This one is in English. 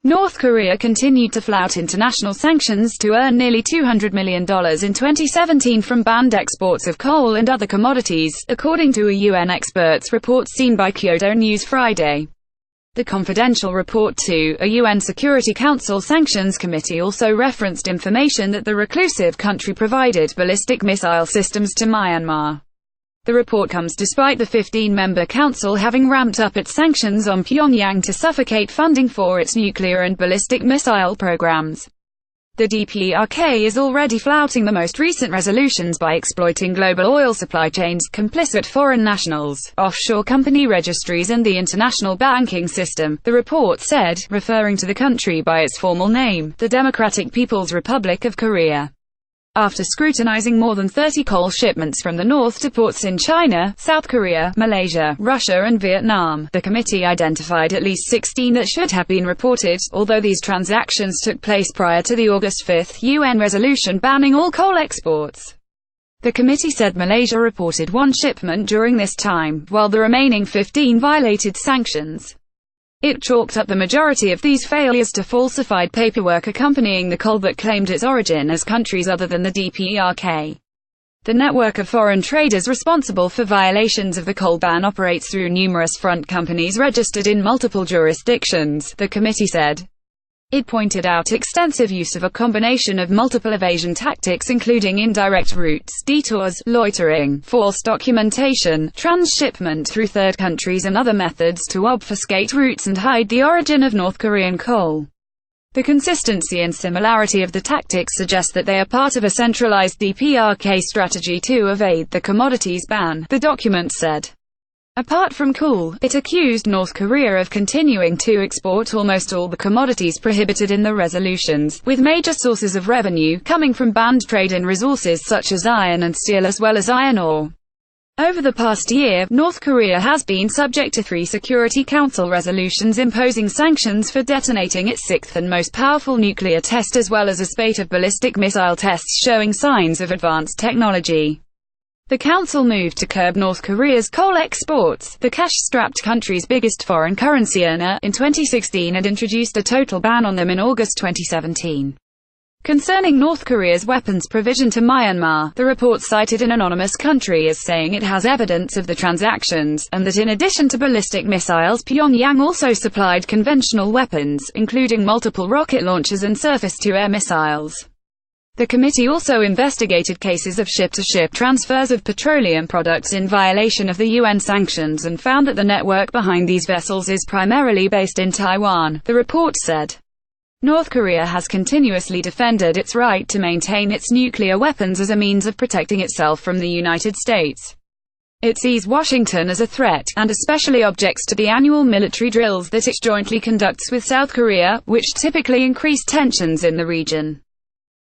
North Korea continued to flout international sanctions to earn nearly $200 million in 2017 from banned exports of coal and other commodities, according to a UN experts report seen by Kyodo News Friday. The confidential report to a UN Security Council Sanctions Committee also referenced information that the reclusive country provided ballistic missile systems to Myanmar. The report comes despite the 15-member council having ramped up its sanctions on Pyongyang to suffocate funding for its nuclear and ballistic missile programs. The DPRK is already flouting the most recent resolutions by exploiting global oil supply chains, complicit foreign nationals, offshore company registries and the international banking system, the report said, referring to the country by its formal name, the Democratic People's Republic of Korea. After scrutinizing more than 30 coal shipments from the north to ports in China, South Korea, Malaysia, Russia and Vietnam, the committee identified at least 16 that should have been reported, although these transactions took place prior to the August 5 UN resolution banning all coal exports. The committee said Malaysia reported 1 shipment during this time, while the remaining 15 violated sanctions. It chalked up the majority of these failures to falsified paperwork accompanying the coal that claimed its origin as countries other than the DPRK. The network of foreign traders responsible for violations of the coal ban operates through numerous front companies registered in multiple jurisdictions, the committee said. It pointed out extensive use of a combination of multiple evasion tactics including indirect routes, detours, loitering, false documentation, transshipment through third countries and other methods to obfuscate routes and hide the origin of North Korean coal. The consistency and similarity of the tactics suggest that they are part of a centralized DPRK strategy to evade the commodities ban, the document said. Apart from coal, it accused North Korea of continuing to export almost all the commodities prohibited in the resolutions, with major sources of revenue coming from banned trade in resources such as iron and steel as well as iron ore. Over the past year, North Korea has been subject to 3 Security Council resolutions imposing sanctions for detonating its 6th and most powerful nuclear test as well as a spate of ballistic missile tests showing signs of advanced technology. The council moved to curb North Korea's coal exports, the cash-strapped country's biggest foreign currency earner, in 2016 and introduced a total ban on them in August 2017. Concerning North Korea's weapons provision to Myanmar, the report cited an anonymous country as saying it has evidence of the transactions, and that in addition to ballistic missiles Pyongyang also supplied conventional weapons, including multiple rocket launchers and surface-to-air missiles. The committee also investigated cases of ship-to-ship transfers of petroleum products in violation of the UN sanctions and found that the network behind these vessels is primarily based in Taiwan, the report said. North Korea has continuously defended its right to maintain its nuclear weapons as a means of protecting itself from the United States. It sees Washington as a threat, and especially objects to the annual military drills that it jointly conducts with South Korea, which typically increase tensions in the region.